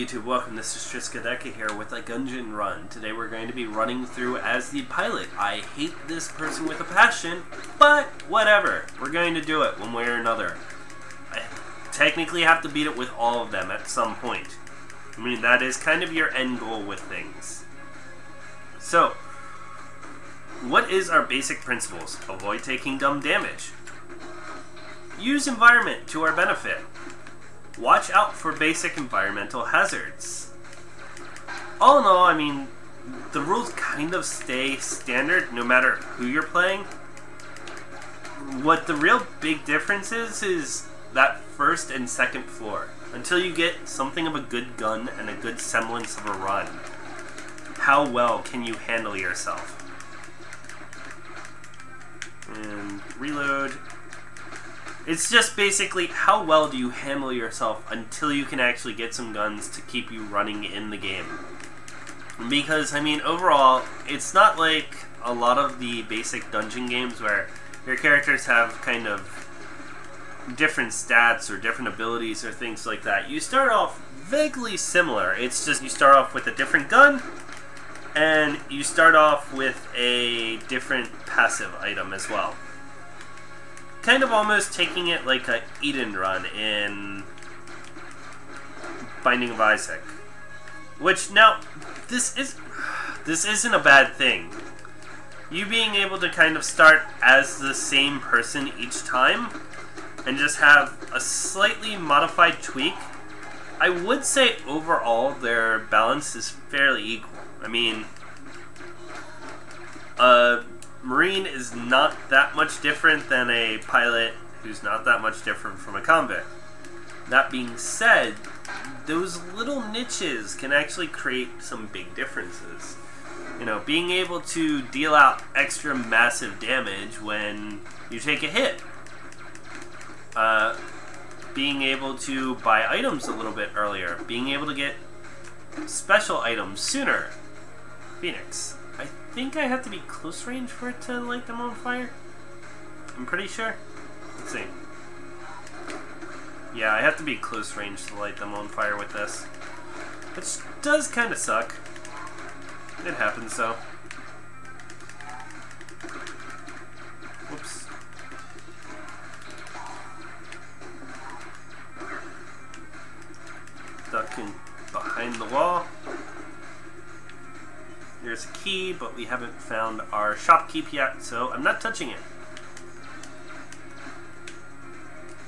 YouTube, welcome. This is Triskadeka here with a Gungeon Run. Today we're going to be running through as the pilot. I hate this person with a passion, but whatever. We're going to do it one way or another. I technically have to beat it with all of them at some point. I mean, that is kind of your end goal with things. So, what is our basic principles? Avoid taking dumb damage. Use environment to our benefit. Watch out for basic environmental hazards. All in all, I mean, the rules kind of stay standard no matter who you're playing. What the real big difference is that first and second floor. Until you get something of a good gun and a good semblance of a run, how well can you handle yourself? And reload. It's just basically how well do you handle yourself until you can actually get some guns to keep you running in the game. Because, I mean, overall, it's not like a lot of the basic dungeon games where your characters have kind of different stats or different abilities or things like that. You start off vaguely similar. It's just you start off with a different gun and you start off with a different passive item as well. Kind of almost taking it like a Eden run in Binding of Isaac. Which, now, this isn't a bad thing. You being able to kind of start as the same person each time and just have a slightly modified tweak, I would say overall their balance is fairly equal. I mean, Marine is not that much different than a pilot who's not that much different from a convict. That being said, those little niches can actually create some big differences. You know, being able to deal out extra massive damage when you take a hit. Being able to buy items a little bit earlier. Being able to get special items sooner. Phoenix. I think I have to be close range for it to light them on fire. I'm pretty sure. Let's see. Yeah, I have to be close range to light them on fire with this. Which does kind of suck. It happens though. Whoops. Ducking behind the wall. There's a key, but we haven't found our shopkeep yet, so I'm not touching it.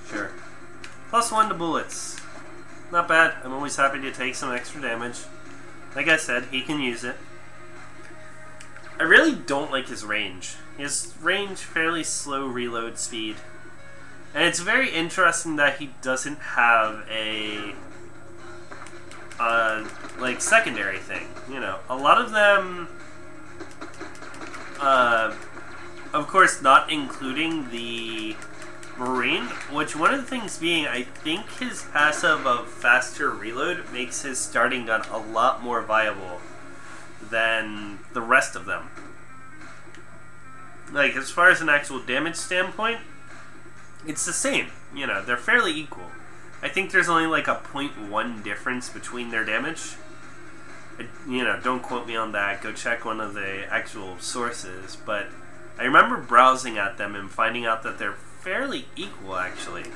Sure. +1 to bullets. Not bad. I'm always happy to take some extra damage. Like I said, he can use it. I really don't like his range. His range, fairly slow reload speed. And it's very interesting that he doesn't have a like secondary thing, you know. A lot of them, of course not including the Marine, which one of the things being, I think his passive of faster reload makes his starting gun a lot more viable than the rest of them. Like, as far as an actual damage standpoint, it's the same, you know, they're fairly equal. I think there's only like a 0.1 difference between their damage. You know, don't quote me on that. Go check one of the actual sources. But I remember browsing at them and finding out that they're fairly equal, actually.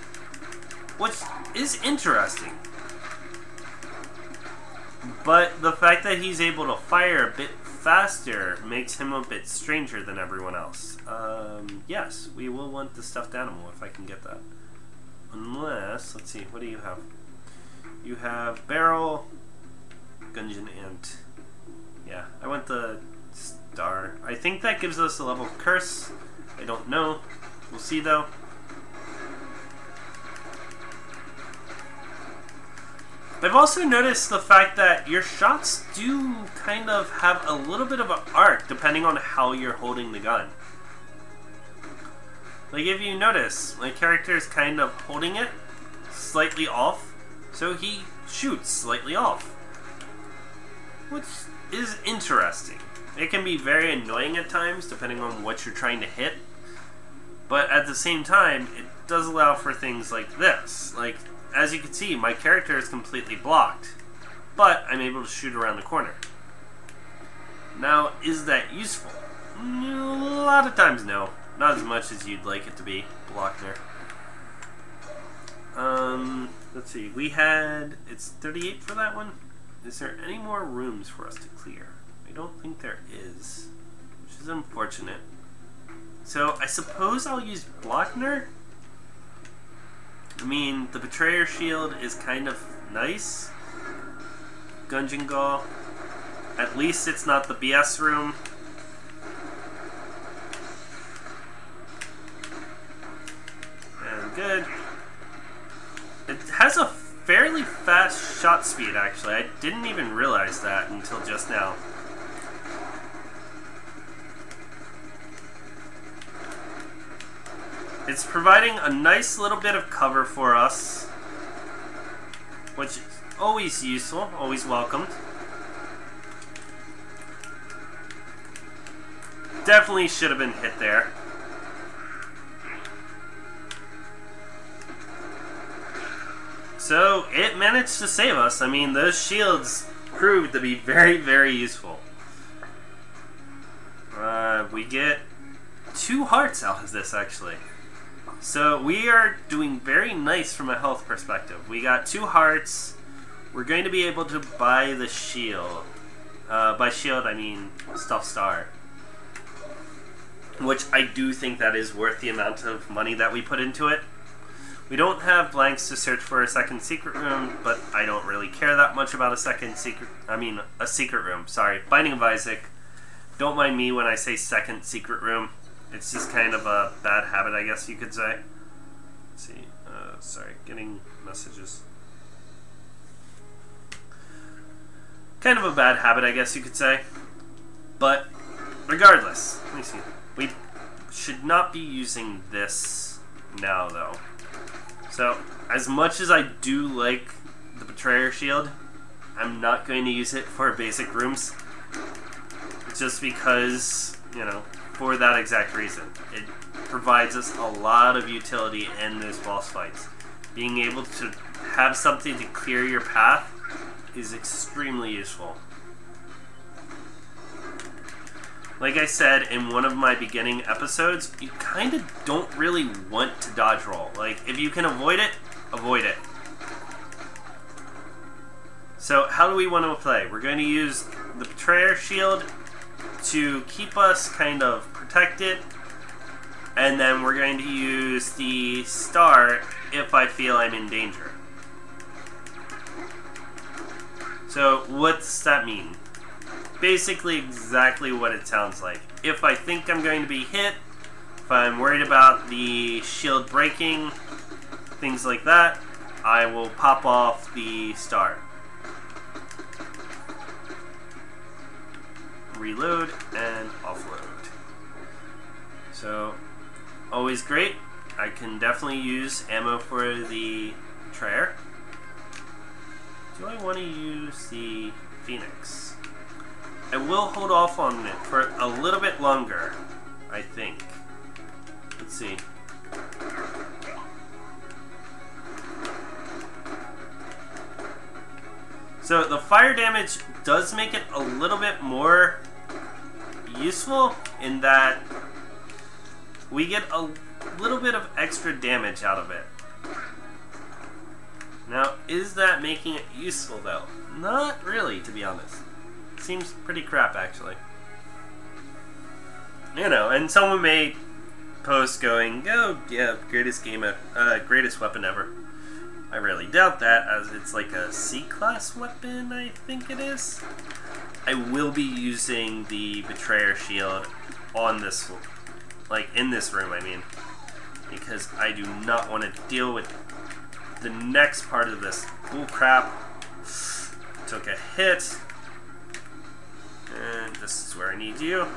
Which is interesting. But the fact that he's able to fire a bit faster makes him a bit stranger than everyone else. Yes, we will want the stuffed animal if I can get that. Unless, let's see, what do you have? You have barrel, Gungeon Ant. Yeah, I want the star. I think that gives us a level of curse. I don't know. We'll see though. I've also noticed the fact that your shots do kind of have a little bit of an arc depending on how you're holding the gun. Like, if you notice, my character is kind of holding it slightly off, so he shoots slightly off. Which is interesting. It can be very annoying at times, depending on what you're trying to hit, but at the same time, it does allow for things like this. Like, as you can see, my character is completely blocked. but I'm able to shoot around the corner. Now, is that useful? A lot of times, no. Not as much as you'd like it to be, Blockner. Let's see. We had... It's 38 for that one. Is there any more rooms for us to clear? I don't think there is, which is unfortunate. So, I suppose I'll use Blockner. I mean, the Betrayer Shield is kind of nice. Gungeon Run. At least it's not the BS room. And good. It has a fairly fast shot speed, actually. I didn't even realize that until just now. It's providing a nice little bit of cover for us, which is always useful, always welcomed. Definitely should have been hit there. So, it managed to save us. I mean, those shields proved to be very, very useful. We get 2 hearts out of this, actually. So, we are doing very nice from a health perspective. We got 2 hearts. We're going to be able to buy the shield. By shield, I mean Stuff Star. Which I do think that is worth the amount of money that we put into it. We don't have blanks to search for a second secret room, but I don't really care that much about a secret room, sorry. Binding of Isaac. Don't mind me when I say second secret room. It's just kind of a bad habit, I guess you could say. Let's see, sorry, getting messages. Kind of a bad habit, I guess you could say. But, regardless, let me see. We should not be using this now, though. So, as much as I do like the Betrayer Shield, I'm not going to use it for basic rooms. Just because, you know, for that exact reason. It provides us a lot of utility in those boss fights. Being able to have something to clear your path is extremely useful. Like I said in one of my beginning episodes, you kind of don't really want to dodge roll. Like, if you can avoid it, avoid it. So, how do we want to play? We're going to use the Betrayer Shield to keep us kind of protected, and then we're going to use the Star if I feel I'm in danger. So, what's that mean? Basically exactly what it sounds like. If I think I'm going to be hit, if I'm worried about the shield breaking, things like that, I will pop off the Star. Reload and offload. So, always great. I can definitely use ammo for the Betrayer. Do I want to use the Phoenix? I will hold off on it for a little bit longer, I think. Let's see. So the fire damage does make it a little bit more useful in that we get a little bit of extra damage out of it. Now, is that making it useful though? Not really, to be honest. Seems pretty crap, actually. You know, and someone may post going, "Oh, yeah, greatest weapon ever." I really doubt that, as it's like a C-class weapon, I think it is. I will be using the Betrayer Shield on this, like, in this room, I mean. Because I do not want to deal with the next part of this bullcrap. Took a hit. And this is where I need you.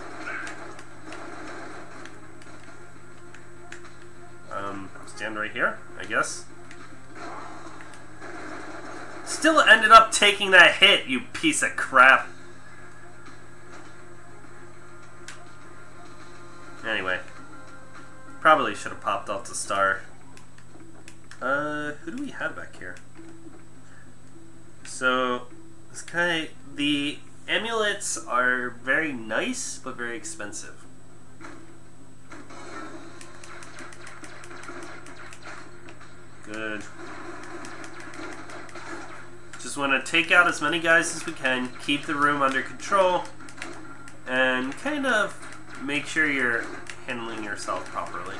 Stand right here, I guess. Still ended up taking that hit, you piece of crap. Anyway. Probably should have popped off the Star. Who do we have back here? So, It's kind of, the amulets are very nice, but very expensive. Good. Just want to take out as many guys as we can, keep the room under control, and kind of make sure you're handling yourself properly.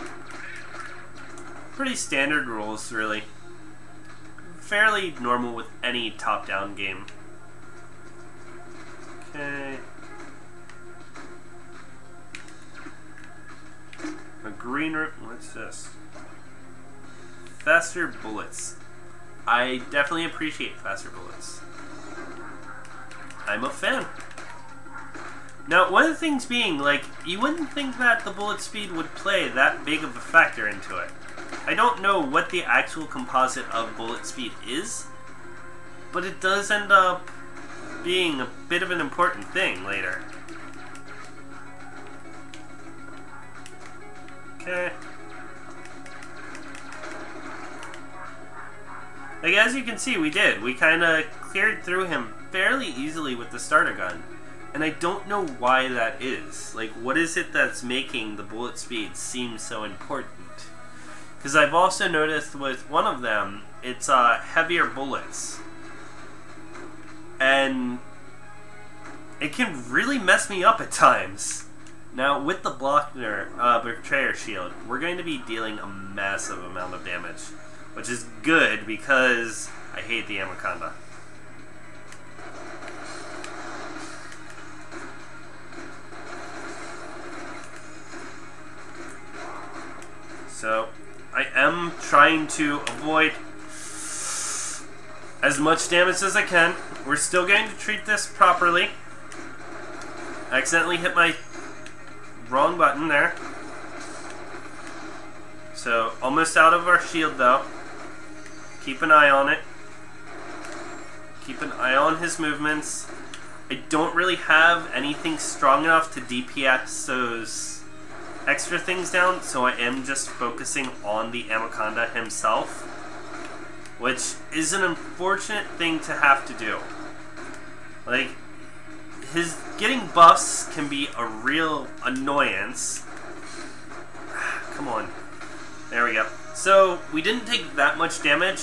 Pretty standard rules, really. Fairly normal with any top-down game. Okay. A green room. What's this? Faster bullets. I definitely appreciate faster bullets. I'm a fan. Now, one of the things being, like, you wouldn't think that the bullet speed would play that big of a factor into it. I don't know what the actual composite of bullet speed is, but it does end up being a bit of an important thing later. Okay. Like, as you can see, we did. We kind of cleared through him fairly easily with the starter gun. And I don't know why that is. Like, what is it that's making the bullet speed seem so important? Because I've also noticed with one of them, it's heavier bullets. And it can really mess me up at times. Now, with the Betrayer Shield, we're going to be dealing a massive amount of damage. Which is good, because I hate the Anaconda. So, I am trying to avoid as much damage as I can. We're still going to treat this properly. I accidentally hit my wrong button there. So, almost out of our shield though. Keep an eye on it. Keep an eye on his movements. I don't really have anything strong enough to DPS those extra things down, so I am just focusing on the Anaconda himself, which is an unfortunate thing to have to do. Like, his getting buffs can be a real annoyance. Come on. There we go. So, we didn't take that much damage.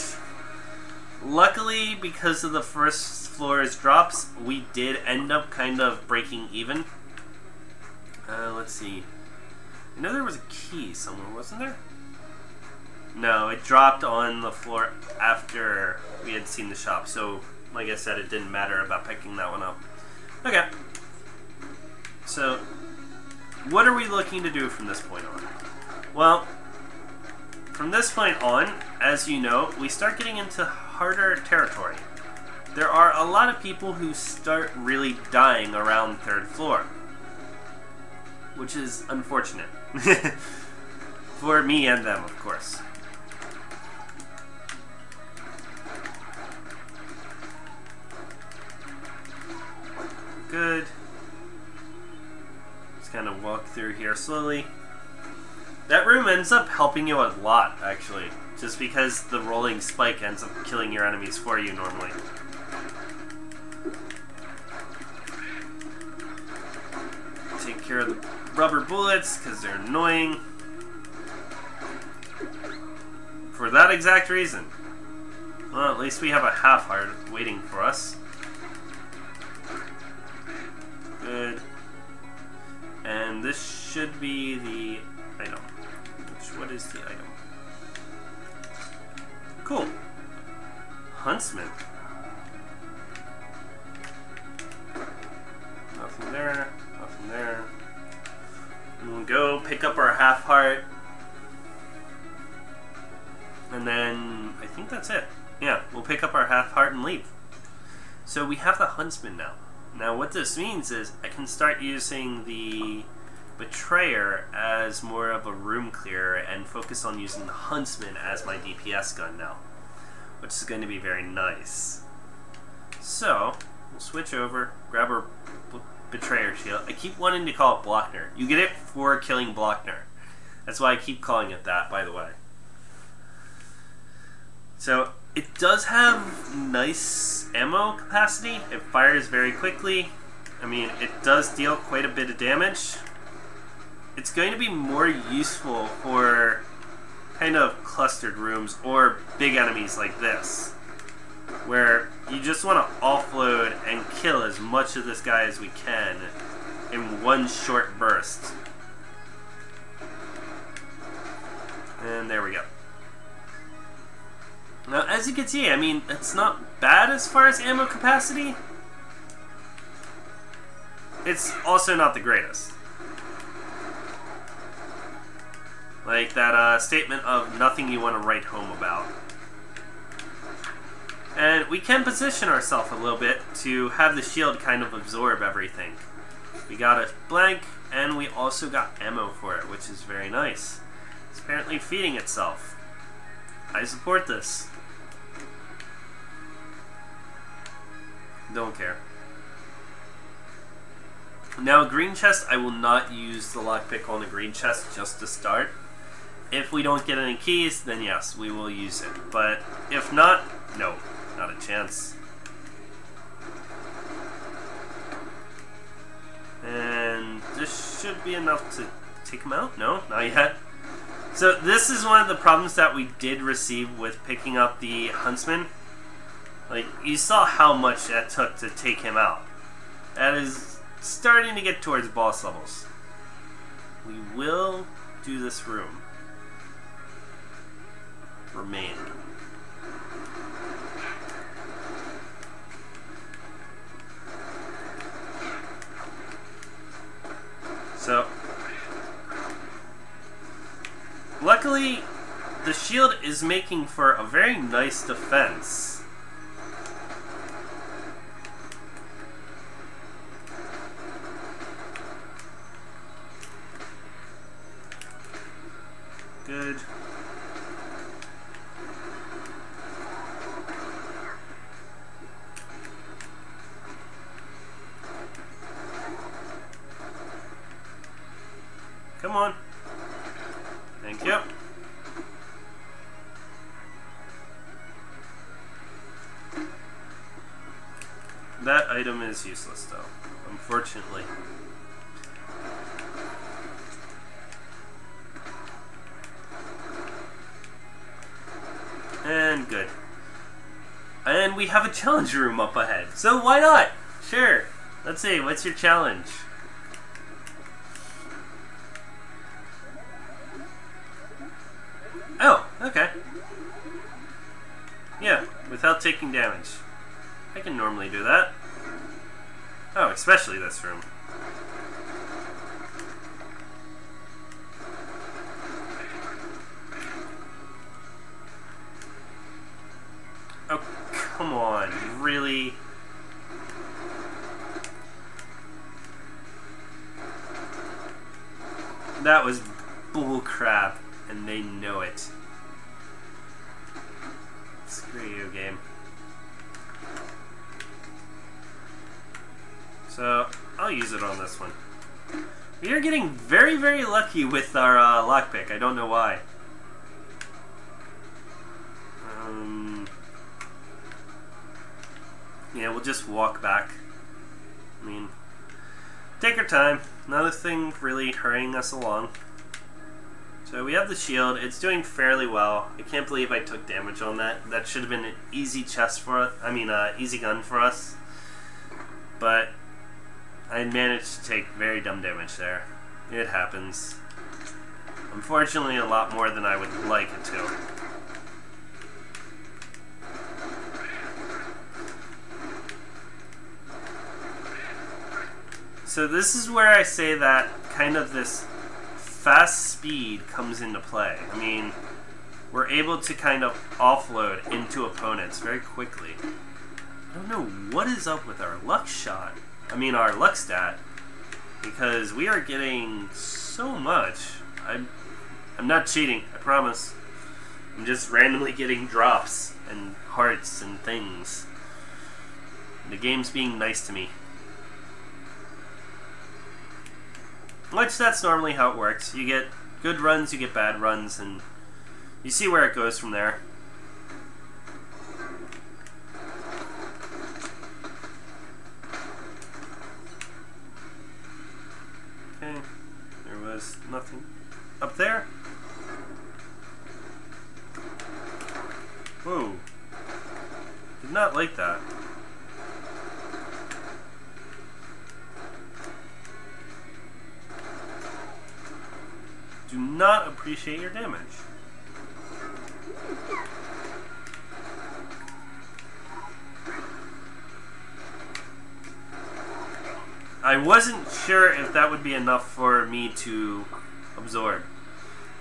Luckily, because of the first floor's drops, we did end up kind of breaking even. Let's see. I know there was a key somewhere, wasn't there? No, it dropped on the floor after we had seen the shop. So, like I said, it didn't matter about picking that one up. Okay. So, what are we looking to do from this point on? Well, from this point on, as you know, we start getting into harder territory. There are a lot of people who start really dying around 3rd floor, which is unfortunate. For me and them, of course. Good. Just kind of walk through here slowly. That room ends up helping you a lot, actually. Just because the rolling spike ends up killing your enemies for you normally. Take care of the rubber bullets, because they're annoying. For that exact reason. Well, at least we have a half-heart waiting for us. Good. And this should be the item. What is the item? Cool. Huntsman. Nothing there. Nothing there. And we'll go pick up our half heart. And then I think that's it. Yeah, we'll pick up our half heart and leave. So we have the Huntsman now. Now what this means is I can start using the Betrayer as more of a room clearer and focus on using the Huntsman as my DPS gun now, which is going to be very nice. So, we'll switch over, grab our Betrayer shield. I keep wanting to call it Blockner. You get it for killing Blockner. That's why I keep calling it that, by the way. So, it does have nice its ammo capacity. It fires very quickly. I mean, it does deal quite a bit of damage. It's going to be more useful for kind of clustered rooms or big enemies like this, where you just want to offload and kill as much of this guy as we can in one short burst. And there we go. Now, as you can see, I mean, it's not bad as far as ammo capacity. It's also not the greatest. Like that statement of nothing you want to write home about. And we can position ourselves a little bit to have the shield kind of absorb everything. We got a blank, and we also got ammo for it, which is very nice. It's apparently feeding itself. I support this. Don't care. Now, a green chest, I will not use the lockpick on a green chest just to start. If we don't get any keys, then yes, we will use it. But if not, no, not a chance. And this should be enough to take him out? No, not yet. So this is one of the problems that we did receive with picking up the Huntsman. Like, you saw how much that took to take him out. That is starting to get towards boss levels. We will do this room. Remain. So, luckily, the shield is making for a very nice defense. Good. Come on. Thank you. That item is useless, though, unfortunately. And good. And we have a challenge room up ahead. So why not? Sure. Let's see, what's your challenge? Oh, okay. Yeah, without taking damage. I can normally do that. Oh, especially this room. Oh, come on, really? That was bull crap, and they know it. Screw you, game. So, I'll use it on this one. We are getting very, very lucky with our lockpick. I don't know why. Yeah, we'll just walk back. I mean, take our time. Another thing really hurrying us along. So we have the shield. It's doing fairly well. I can't believe I took damage on that. That should have been an easy chest for us. I mean, easy gun for us. But I managed to take very dumb damage there. It happens. Unfortunately, a lot more than I would like it to. So this is where I say that kind of this fast speed comes into play. I mean, we're able to kind of offload into opponents very quickly. I don't know what is up with our luck shot. I mean, our luck stat. Because we are getting so much. I'm not cheating, I promise. I'm just randomly getting drops and hearts and things. The game's being nice to me. Which that's normally how it works. You get good runs, you get bad runs, and you see where it goes from there. was nothing up there. Whoa. Did not like that. Do not appreciate your damage. I wasn't sure if that would be enough for me to absorb.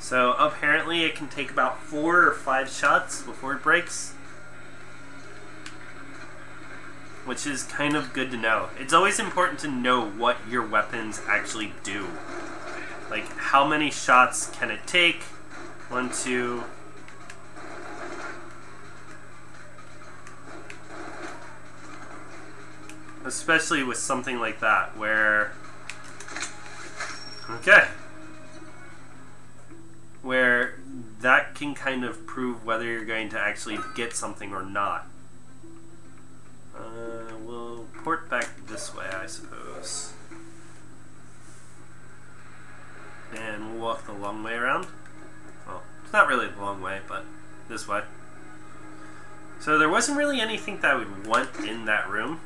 So apparently it can take about 4 or 5 shots before it breaks. Which is kind of good to know. It's always important to know what your weapons actually do. Like, how many shots can it take? 1, 2... Especially with something like that, where... Okay. Where that can kind of prove whether you're going to actually get something or not. We'll port back this way, I suppose. And we'll walk the long way around. Well, it's not really the long way, but this way. So there wasn't really anything that I would want in that room.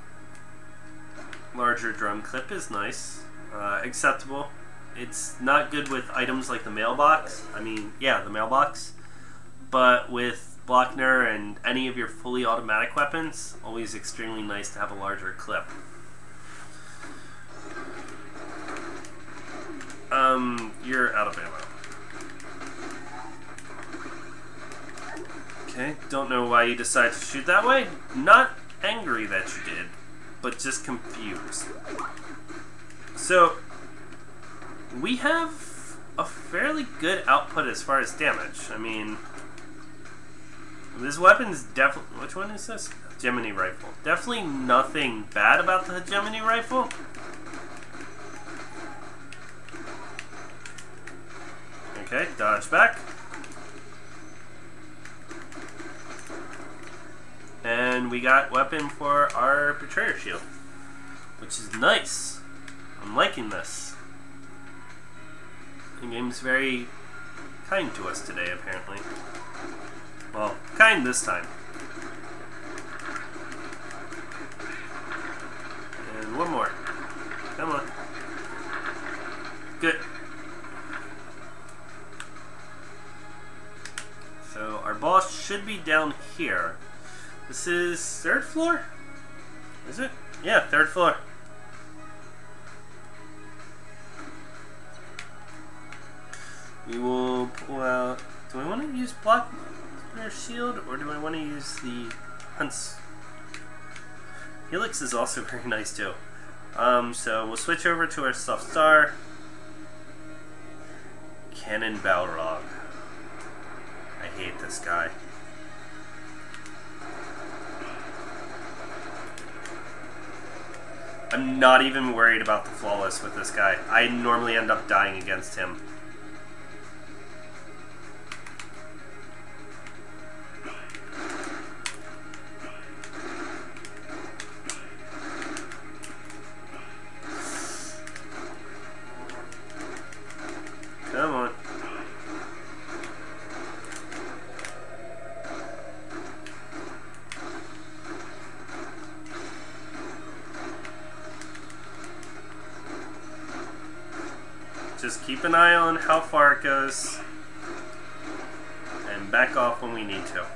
Larger drum clip is nice. Acceptable. It's not good with items like the mailbox. I mean, yeah, the mailbox. But with Blockner and any of your fully automatic weapons, always extremely nice to have a larger clip. You're out of ammo. Okay, don't know why you decided to shoot that way. Not angry that you did, but just confused. So, we have a fairly good output as far as damage. I mean, this weapon's definitely... Which one is this? Gemini rifle. Definitely nothing bad about the Gemini rifle. Okay, dodge back. And we got weapon for our Betrayer shield, which is nice. I'm liking this. The game's very kind to us today, apparently. Well, kind this time. And one more. Come on. Good. So our boss should be down here. This is 3rd floor? Is it? Yeah, 3rd floor. We will pull out... Do I want to use Blockner Shield, or do I want to use the Hunts? Helix is also very nice too. So we'll switch over to our Soft Star. Cannon Balrog. I hate this guy. I'm not even worried about the flawless with this guy. I normally end up dying against him. Come on. Just keep an eye on how far it goes, and back off when we need to.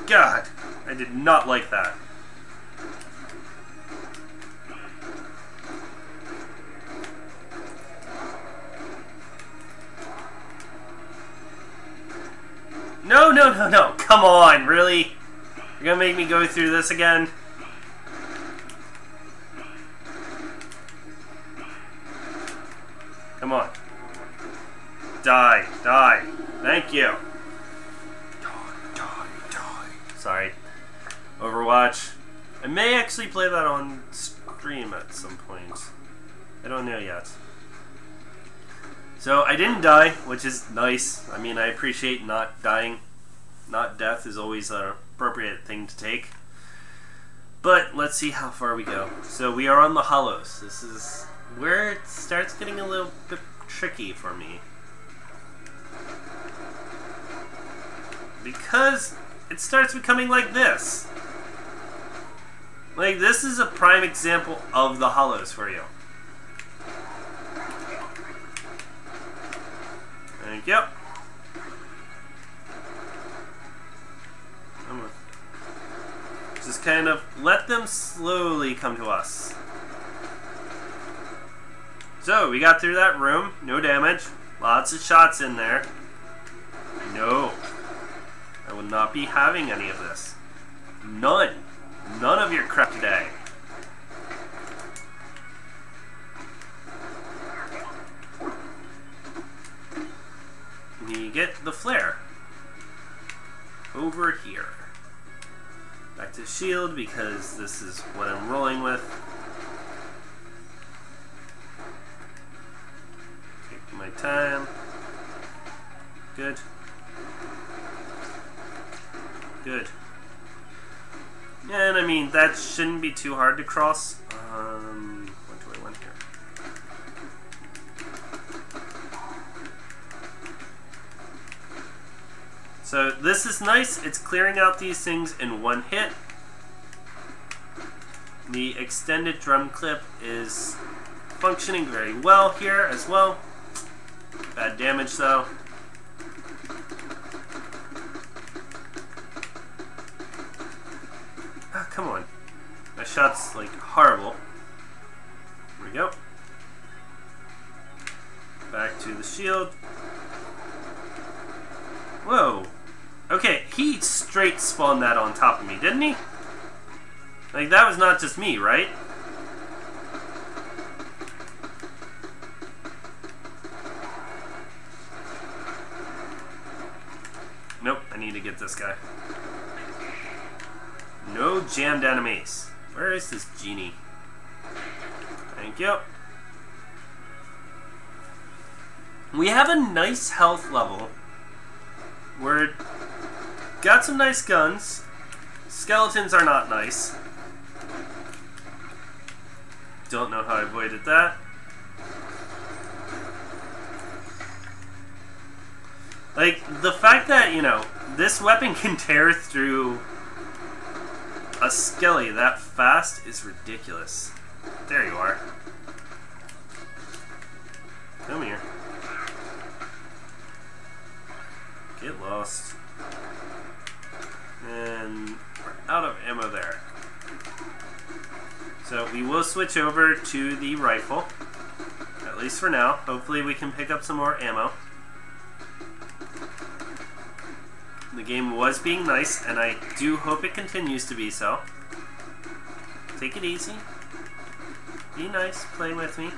God, I did not like that. No, no, no, no. Come on, really? You're gonna make me go through this again? Come on. Die, die. Thank you. Die. Sorry. Overwatch. I may actually play that on stream at some point. I don't know yet. So I didn't die, which is nice. I mean, I appreciate not dying. not death is always an appropriate thing to take. But let's see how far we go. So we are on the hollows. This is where it starts getting a little bit tricky for me. Because it starts becoming like this. Like, this is a prime example of the hollows for you. Thank you. Just kind of let them slowly come to us. So, we got through that room. No damage. Lots of shots in there. No. I will not be having any of this. None. None of your crap today. You get the flare. Over here. Back to shield because this is what I'm rolling with. Take my time. Good. Good. And I mean, that shouldn't be too hard to cross. What do I want here? So this is nice. It's clearing out these things in one hit. The extended drum clip is functioning very well here as well. Bad damage though. Ah, come on. My shot's like horrible. Here we go. Back to the shield. Whoa. Okay, he straight spawned that on top of me, didn't he? Like, that was not just me, right? Nope, I need to get this guy. No jammed enemies. Where is this genie? Thank you. We have a nice health level. We're got some nice guns. Skeletons are not nice. Don't know how I avoided that. Like, the fact that, you know, this weapon can tear through a skelly that fast is ridiculous. There you are. Come here. Get lost. And we're out of ammo there. So we will switch over to the rifle. At least for now. Hopefully we can pick up some more ammo. The game was being nice, and I do hope it continues to be so. Take it easy. Be nice. Play with me.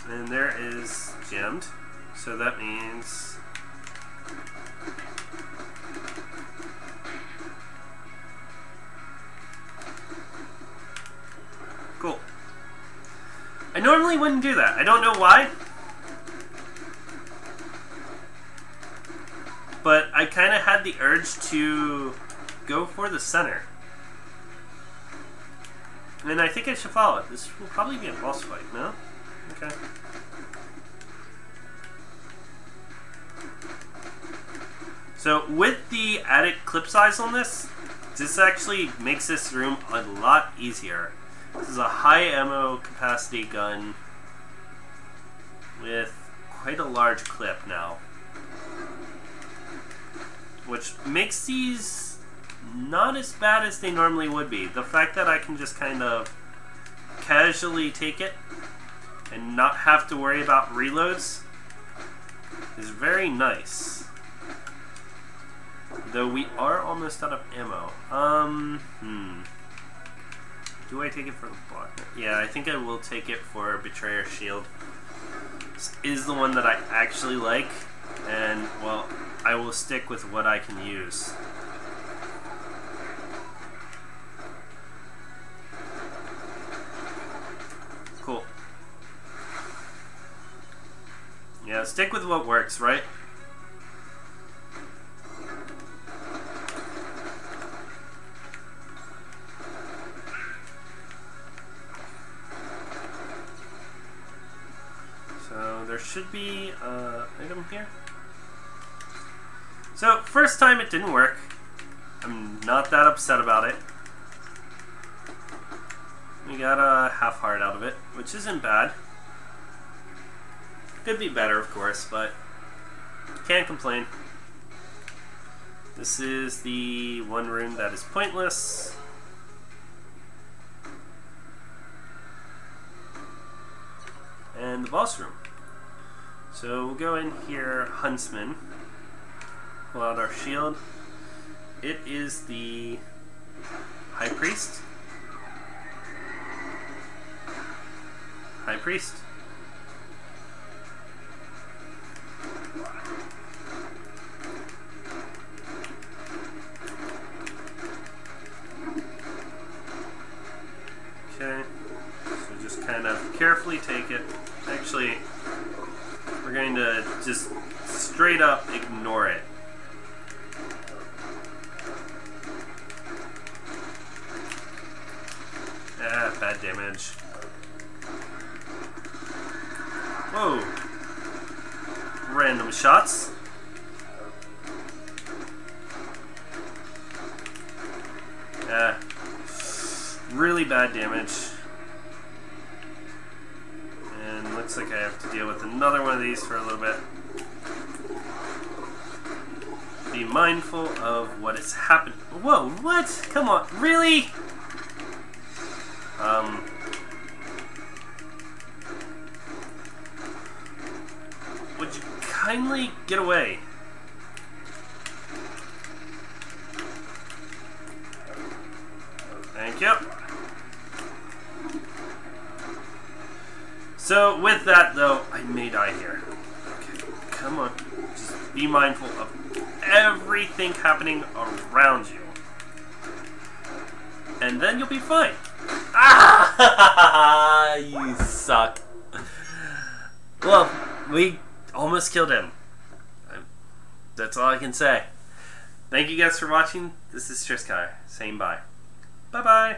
And there is gemmed. So that means... Cool. I normally wouldn't do that. I don't know why. But I kind of had the urge to go for the center. And I think I should follow it. This will probably be a boss fight, no? Okay. So with the added clip size on this actually makes this room a lot easier. This is a high ammo capacity gun with quite a large clip now. Which makes these not as bad as they normally would be. The fact that I can just kind of casually take it and not have to worry about reloads is very nice. Though we are almost out of ammo. Do I take it for the block? Yeah, I think I will take it for Betrayer Shield. This is the one that I actually like, and, well, I will stick with what I can use. Cool. Yeah, Yeah, stick with what works, right? So there should be an item here. So first time it didn't work. I'm not that upset about it. We got a half heart out of it, which isn't bad. Could be better, of course, but can't complain. This is the one room that is pointless. And the boss room. So we'll go in here, Huntsman. Pull out our shield. It is the High Priest. High Priest. Okay, so just kind of carefully take it. Actually, we're going to just straight up ignore it. Ah, bad damage. Whoa. Random shots. Really bad damage. And looks like I have to deal with another one of these for a little bit. Be mindful of what is happening. Whoa, what? Come on, really? Would you kindly get away? Thank you. So with that though, I may die here. Okay, come on. Just be mindful of everything happening around you. And then you'll be fine. Ah! You suck. Well, we almost killed him. That's all I can say. Thank you guys for watching. This is Triskai saying bye. Bye-bye.